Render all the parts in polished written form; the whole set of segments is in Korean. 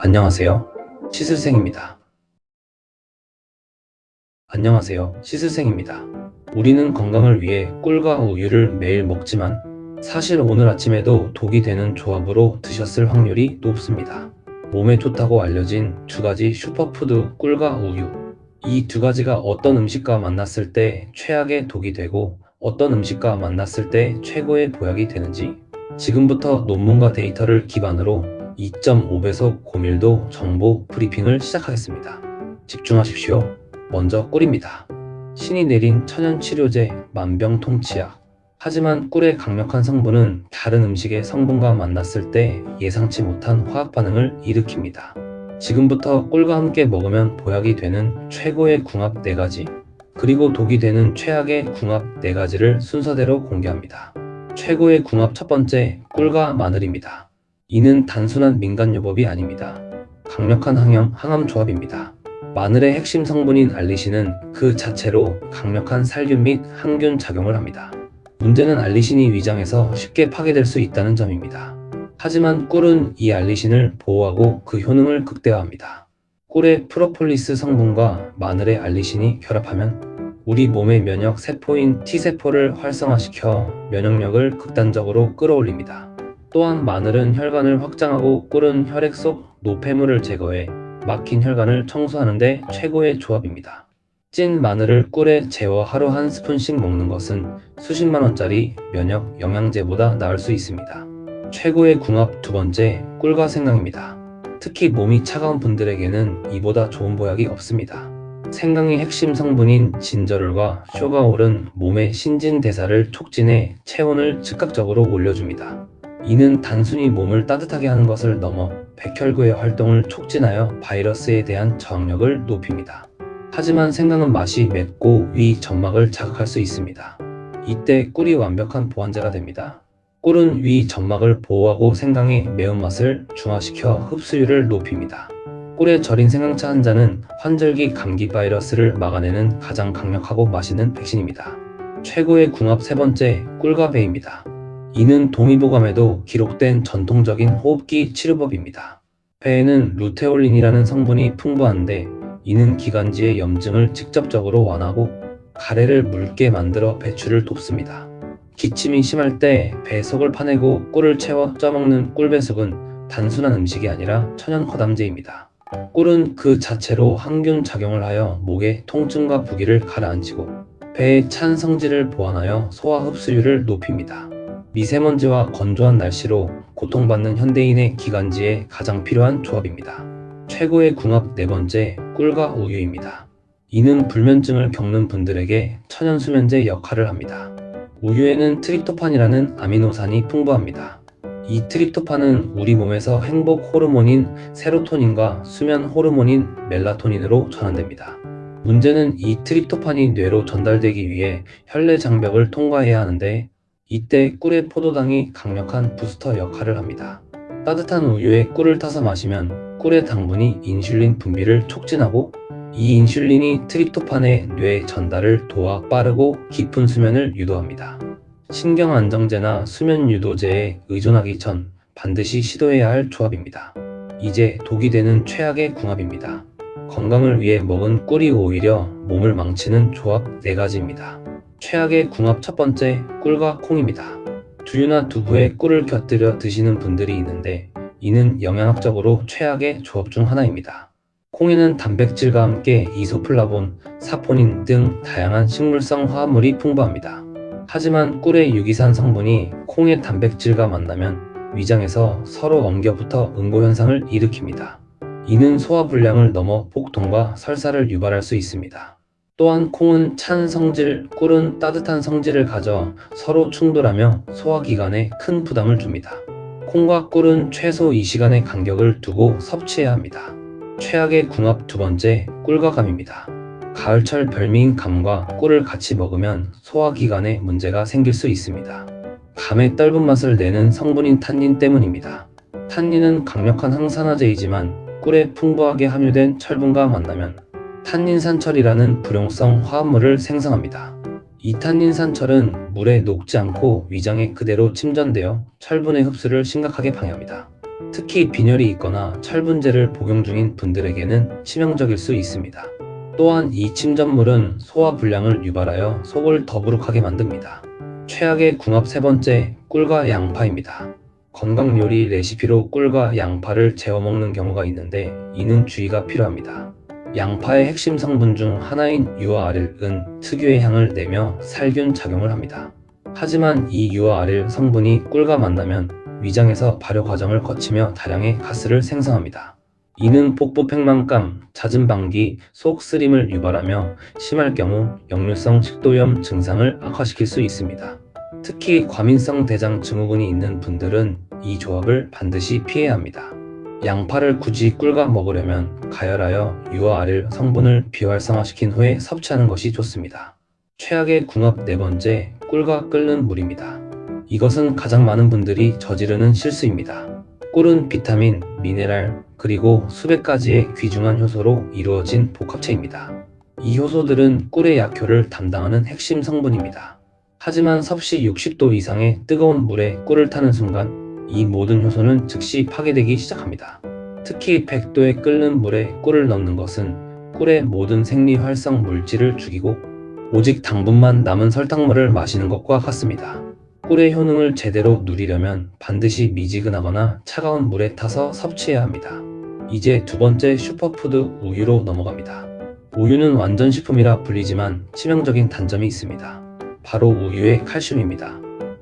안녕하세요. 시슬생입니다. 안녕하세요. 시슬생입니다. 우리는 건강을 위해 꿀과 우유를 매일 먹지만 사실 오늘 아침에도 독이 되는 조합으로 드셨을 확률이 높습니다. 몸에 좋다고 알려진 두 가지 슈퍼푸드 꿀과 우유. 이 두 가지가 어떤 음식과 만났을 때 최악의 독이 되고 어떤 음식과 만났을 때 최고의 보약이 되는지 지금부터 논문과 데이터를 기반으로 2.5배속 고밀도 정보 브리핑을 시작하겠습니다. 집중하십시오. 먼저 꿀입니다. 신이 내린 천연치료제 만병통치약. 하지만 꿀의 강력한 성분은 다른 음식의 성분과 만났을 때 예상치 못한 화학 반응을 일으킵니다. 지금부터 꿀과 함께 먹으면 보약이 되는 최고의 궁합 4가지, 그리고 독이 되는 최악의 궁합 4가지를 순서대로 공개합니다. 최고의 궁합 첫 번째, 꿀과 마늘입니다. 이는 단순한 민간요법이 아닙니다. 강력한 항암 조합입니다. 마늘의 핵심 성분인 알리신은 그 자체로 강력한 살균 및 항균 작용을 합니다. 문제는 알리신이 위장에서 쉽게 파괴될 수 있다는 점입니다. 하지만 꿀은 이 알리신을 보호하고 그 효능을 극대화합니다. 꿀의 프로폴리스 성분과 마늘의 알리신이 결합하면 우리 몸의 면역 세포인 T세포를 활성화시켜 면역력을 극단적으로 끌어올립니다. 또한 마늘은 혈관을 확장하고 꿀은 혈액 속 노폐물을 제거해 막힌 혈관을 청소하는 데 최고의 조합입니다. 찐 마늘을 꿀에 재워 하루 한 스푼씩 먹는 것은 수십만 원짜리 면역 영양제보다 나을 수 있습니다. 최고의 궁합 두 번째, 꿀과 생강입니다. 특히 몸이 차가운 분들에게는 이보다 좋은 보약이 없습니다. 생강의 핵심 성분인 진저롤과 쇼가올은 몸의 신진대사를 촉진해 체온을 즉각적으로 올려줍니다. 이는 단순히 몸을 따뜻하게 하는 것을 넘어 백혈구의 활동을 촉진하여 바이러스에 대한 저항력을 높입니다. 하지만 생강은 맛이 맵고 위 점막을 자극할 수 있습니다. 이때 꿀이 완벽한 보완제가 됩니다. 꿀은 위 점막을 보호하고 생강의 매운맛을 중화시켜 흡수율을 높입니다. 꿀에 절인 생강차 한 잔은 환절기 감기 바이러스를 막아내는 가장 강력하고 맛있는 백신입니다. 최고의 궁합 세 번째, 꿀과 배입니다. 이는 동의보감에도 기록된 전통적인 호흡기 치료법입니다. 배에는 루테올린이라는 성분이 풍부한데 이는 기관지의 염증을 직접적으로 완화하고 가래를 묽게 만들어 배출을 돕습니다. 기침이 심할 때 배 속을 파내고 꿀을 채워 쪄먹는 꿀배숙은 단순한 음식이 아니라 천연 화담제입니다. 꿀은 그 자체로 항균 작용을 하여 목의 통증과 부기를 가라앉히고 배의 찬 성질을 보완하여 소화 흡수율을 높입니다. 미세먼지와 건조한 날씨로 고통받는 현대인의 기관지에 가장 필요한 조합입니다. 최고의 궁합 네 번째, 꿀과 우유입니다. 이는 불면증을 겪는 분들에게 천연수면제 역할을 합니다. 우유에는 트립토판이라는 아미노산이 풍부합니다. 이 트립토판은 우리 몸에서 행복 호르몬인 세로토닌과 수면 호르몬인 멜라토닌으로 전환됩니다. 문제는 이 트립토판이 뇌로 전달되기 위해 혈내 장벽을 통과해야 하는데 이때 꿀의 포도당이 강력한 부스터 역할을 합니다. 따뜻한 우유에 꿀을 타서 마시면 꿀의 당분이 인슐린 분비를 촉진하고 이 인슐린이 트립토판의 뇌 전달을 도와 빠르고 깊은 수면을 유도합니다. 신경안정제나 수면유도제에 의존하기 전 반드시 시도해야 할 조합입니다. 이제 독이 되는 최악의 궁합입니다. 건강을 위해 먹은 꿀이 오히려 몸을 망치는 조합 4가지입니다. 최악의 궁합 첫 번째, 꿀과 콩입니다. 두유나 두부에 꿀을 곁들여 드시는 분들이 있는데 이는 영양학적으로 최악의 조합 중 하나입니다. 콩에는 단백질과 함께 이소플라본, 사포닌 등 다양한 식물성 화합물이 풍부합니다. 하지만 꿀의 유기산 성분이 콩의 단백질과 만나면 위장에서 서로 엉겨붙어 응고현상을 일으킵니다. 이는 소화불량을 넘어 복통과 설사를 유발할 수 있습니다. 또한 콩은 찬 성질, 꿀은 따뜻한 성질을 가져 서로 충돌하며 소화기관에 큰 부담을 줍니다. 콩과 꿀은 최소 2시간의 간격을 두고 섭취해야 합니다. 최악의 궁합 두 번째, 꿀과 감입니다. 가을철 별미인 감과 꿀을 같이 먹으면 소화기관에 문제가 생길 수 있습니다. 감의 떫은 맛을 내는 성분인 탄닌 때문입니다. 탄닌은 강력한 항산화제이지만 꿀에 풍부하게 함유된 철분과 만나면 탄닌산철이라는 불용성 화합물을 생성합니다. 이 탄닌산철은 물에 녹지 않고 위장에 그대로 침전되어 철분의 흡수를 심각하게 방해합니다. 특히 빈혈이 있거나 철분제를 복용 중인 분들에게는 치명적일 수 있습니다. 또한 이 침전물은 소화 불량을 유발하여 속을 더부룩하게 만듭니다. 최악의 궁합 세 번째, 꿀과 양파입니다. 건강 요리 레시피로 꿀과 양파를 재워 먹는 경우가 있는데 이는 주의가 필요합니다. 양파의 핵심 성분 중 하나인 유아아릴은 특유의 향을 내며 살균 작용을 합니다. 하지만 이 유아아릴 성분이 꿀과 만나면 위장에서 발효 과정을 거치며 다량의 가스를 생성합니다. 이는 복부 팽만감, 잦은 방기, 속 쓰림을 유발하며 심할 경우 역류성 식도염 증상을 악화시킬 수 있습니다. 특히 과민성 대장 증후군이 있는 분들은 이 조합을 반드시 피해야 합니다. 양파를 굳이 꿀과 먹으려면 가열하여 유아아릴 성분을 비활성화시킨 후에 섭취하는 것이 좋습니다. 최악의 궁합 네 번째, 꿀과 끓는 물입니다. 이것은 가장 많은 분들이 저지르는 실수입니다. 꿀은 비타민, 미네랄, 그리고 수백 가지의 귀중한 효소로 이루어진 복합체입니다. 이 효소들은 꿀의 약효를 담당하는 핵심 성분입니다. 하지만 섭씨 60도 이상의 뜨거운 물에 꿀을 타는 순간 이 모든 효소는 즉시 파괴되기 시작합니다. 특히 100도에 끓는 물에 꿀을 넣는 것은 꿀의 모든 생리 활성 물질을 죽이고 오직 당분만 남은 설탕물을 마시는 것과 같습니다. 꿀의 효능을 제대로 누리려면 반드시 미지근하거나 차가운 물에 타서 섭취해야 합니다. 이제 두 번째 슈퍼푸드 우유로 넘어갑니다. 우유는 완전 식품이라 불리지만 치명적인 단점이 있습니다. 바로 우유의 칼슘입니다.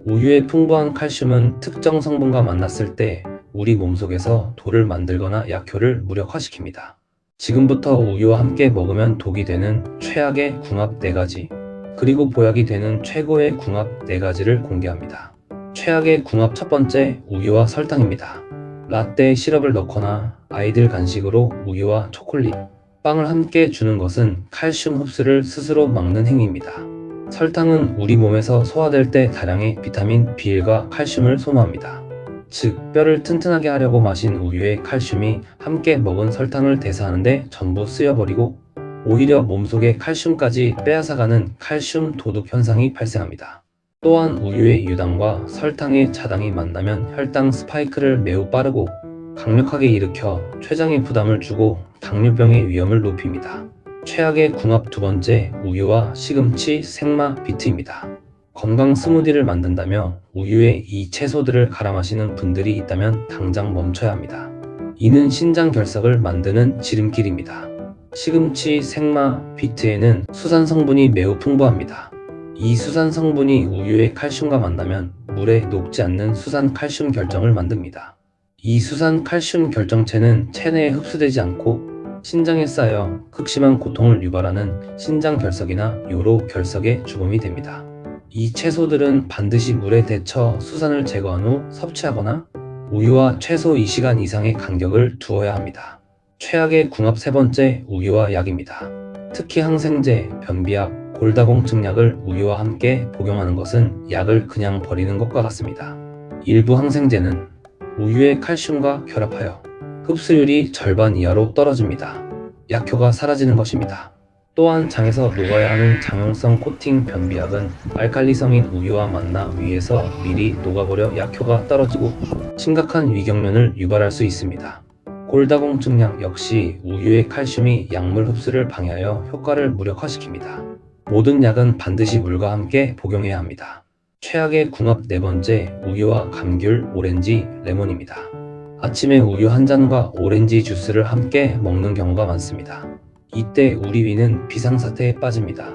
우유의 풍부한 칼슘은 특정 성분과 만났을 때 우리 몸속에서 돌을 만들거나 약효를 무력화시킵니다. 지금부터 우유와 함께 먹으면 독이 되는 최악의 궁합 4가지, 그리고 보약이 되는 최고의 궁합 4가지를 공개합니다. 최악의 궁합 첫 번째, 우유와 설탕입니다. 라떼에 시럽을 넣거나 아이들 간식으로 우유와 초콜릿, 빵을 함께 주는 것은 칼슘 흡수를 스스로 막는 행위입니다. 설탕은 우리 몸에서 소화될 때 다량의 비타민 B1과 칼슘을 소모합니다. 즉, 뼈를 튼튼하게 하려고 마신 우유의 칼슘이 함께 먹은 설탕을 대사하는데 전부 쓰여버리고 오히려 몸속의 칼슘까지 빼앗아가는 칼슘 도둑 현상이 발생합니다. 또한 우유의 유당과 설탕의 자당이 만나면 혈당 스파이크를 매우 빠르고 강력하게 일으켜 췌장에 부담을 주고 당뇨병의 위험을 높입니다. 최악의 궁합 두 번째, 우유와 시금치, 생마, 비트입니다. 건강 스무디를 만든다며 우유에 이 채소들을 갈아 마시는 분들이 있다면 당장 멈춰야 합니다. 이는 신장 결석을 만드는 지름길입니다. 시금치, 생마, 비트에는 수산 성분이 매우 풍부합니다. 이 수산 성분이 우유의 칼슘과 만나면 물에 녹지 않는 수산 칼슘 결정을 만듭니다. 이 수산 칼슘 결정체는 체내에 흡수되지 않고 신장에 쌓여 극심한 고통을 유발하는 신장 결석이나 요로 결석의 주범이 됩니다. 이 채소들은 반드시 물에 데쳐 수산을 제거한 후 섭취하거나 우유와 최소 2시간 이상의 간격을 두어야 합니다. 최악의 궁합 세 번째, 우유와 약입니다. 특히 항생제, 변비약, 골다공증 약을 우유와 함께 복용하는 것은 약을 그냥 버리는 것과 같습니다. 일부 항생제는 우유의 칼슘과 결합하여 흡수율이 절반 이하로 떨어집니다. 약효가 사라지는 것입니다. 또한 장에서 녹아야 하는 장용성 코팅 변비약은 알칼리성인 우유와 만나 위에서 미리 녹아버려 약효가 떨어지고 심각한 위경련을 유발할 수 있습니다. 골다공증 약 역시 우유의 칼슘이 약물 흡수를 방해하여 효과를 무력화시킵니다. 모든 약은 반드시 물과 함께 복용해야 합니다. 최악의 궁합 네 번째, 우유와 감귤, 오렌지, 레몬입니다. 아침에 우유 한 잔과 오렌지 주스를 함께 먹는 경우가 많습니다. 이때 우리 위는 비상사태에 빠집니다.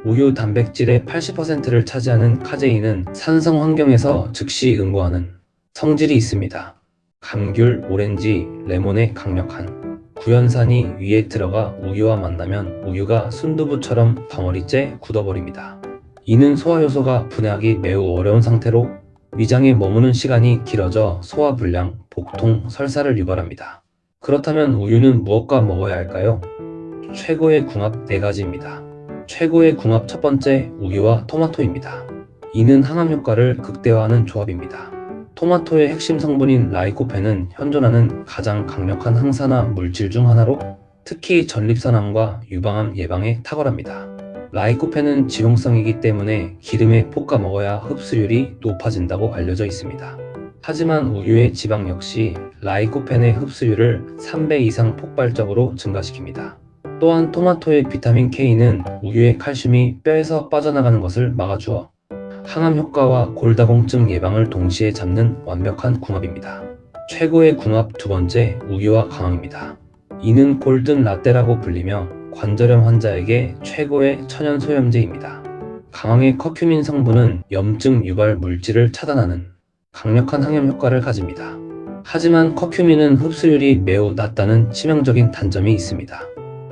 우유 단백질의 80%를 차지하는 카제인은 산성 환경에서 즉시 응고하는 성질이 있습니다. 감귤, 오렌지, 레몬의 강력한 구연산이 위에 들어가 우유와 만나면 우유가 순두부처럼 덩어리째 굳어버립니다. 이는 소화효소가 분해하기 매우 어려운 상태로 위장에 머무는 시간이 길어져 소화불량, 복통, 설사를 유발합니다. 그렇다면 우유는 무엇과 먹어야 할까요? 최고의 궁합 4가지입니다. 최고의 궁합 첫 번째, 우유와 토마토입니다. 이는 항암 효과를 극대화하는 조합입니다. 토마토의 핵심 성분인 라이코펜은 현존하는 가장 강력한 항산화 물질 중 하나로 특히 전립선암과 유방암 예방에 탁월합니다. 라이코펜은 지용성이기 때문에 기름에 볶아 먹어야 흡수율이 높아진다고 알려져 있습니다. 하지만 우유의 지방 역시 라이코펜의 흡수율을 3배 이상 폭발적으로 증가시킵니다. 또한 토마토의 비타민 K는 우유의 칼슘이 뼈에서 빠져나가는 것을 막아주어 항암 효과와 골다공증 예방을 동시에 잡는 완벽한 궁합입니다. 최고의 궁합 두 번째, 우유와 강황입니다. 이는 골든 라떼라고 불리며 관절염 환자에게 최고의 천연 소염제입니다. 강황의 커큐민 성분은 염증 유발 물질을 차단하는 강력한 항염 효과를 가집니다. 하지만 커큐민은 흡수율이 매우 낮다는 치명적인 단점이 있습니다.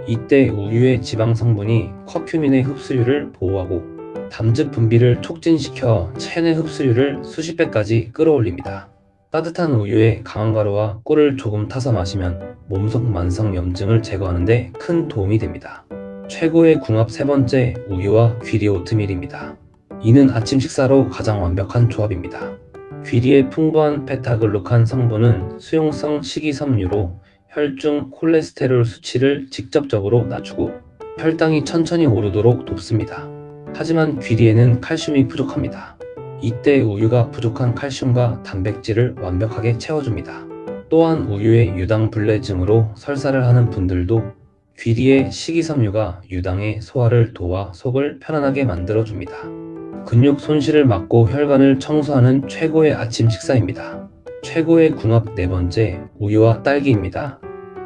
이때 우유의 지방 성분이 커큐민의 흡수율을 보호하고 담즙 분비를 촉진시켜 체내 흡수율을 수십 배까지 끌어올립니다. 따뜻한 우유에 강황가루와 꿀을 조금 타서 마시면 몸속 만성 염증을 제거하는 데 큰 도움이 됩니다. 최고의 궁합 세 번째, 우유와 귀리 오트밀입니다. 이는 아침 식사로 가장 완벽한 조합입니다. 귀리의 풍부한 베타글루칸 성분은 수용성 식이섬유로 혈중 콜레스테롤 수치를 직접적으로 낮추고 혈당이 천천히 오르도록 돕습니다. 하지만 귀리에는 칼슘이 부족합니다. 이때 우유가 부족한 칼슘과 단백질을 완벽하게 채워줍니다. 또한 우유의 유당불내증으로 설사를 하는 분들도 귀리의 식이섬유가 유당의 소화를 도와 속을 편안하게 만들어줍니다. 근육 손실을 막고 혈관을 청소하는 최고의 아침 식사입니다. 최고의 궁합 네 번째, 우유와 딸기입니다.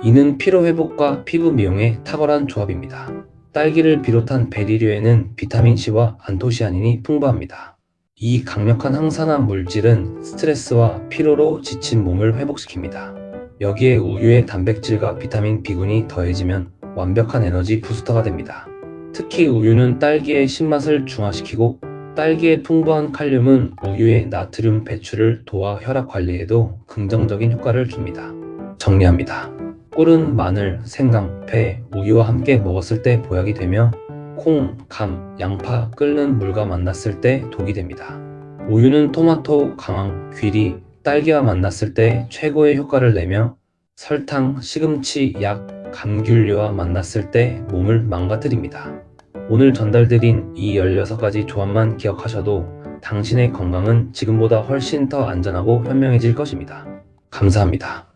이는 피로회복과 피부 미용에 탁월한 조합입니다. 딸기를 비롯한 베리류에는 비타민C와 안토시아닌이 풍부합니다. 이 강력한 항산화 물질은 스트레스와 피로로 지친 몸을 회복시킵니다. 여기에 우유의 단백질과 비타민 B군이 더해지면 완벽한 에너지 부스터가 됩니다. 특히 우유는 딸기의 신맛을 중화시키고 딸기의 풍부한 칼륨은 우유의 나트륨 배출을 도와 혈압 관리에도 긍정적인 효과를 줍니다. 정리합니다. 꿀은 마늘, 생강, 배, 우유와 함께 먹었을 때 보약이 되며 콩, 감, 양파, 끓는 물과 만났을 때 독이 됩니다. 우유는 토마토, 강황, 귀리, 딸기와 만났을 때 최고의 효과를 내며 설탕, 시금치, 약, 감귤류와 만났을 때 몸을 망가뜨립니다. 오늘 전달드린 이 16가지 조합만 기억하셔도 당신의 건강은 지금보다 훨씬 더 안전하고 현명해질 것입니다. 감사합니다.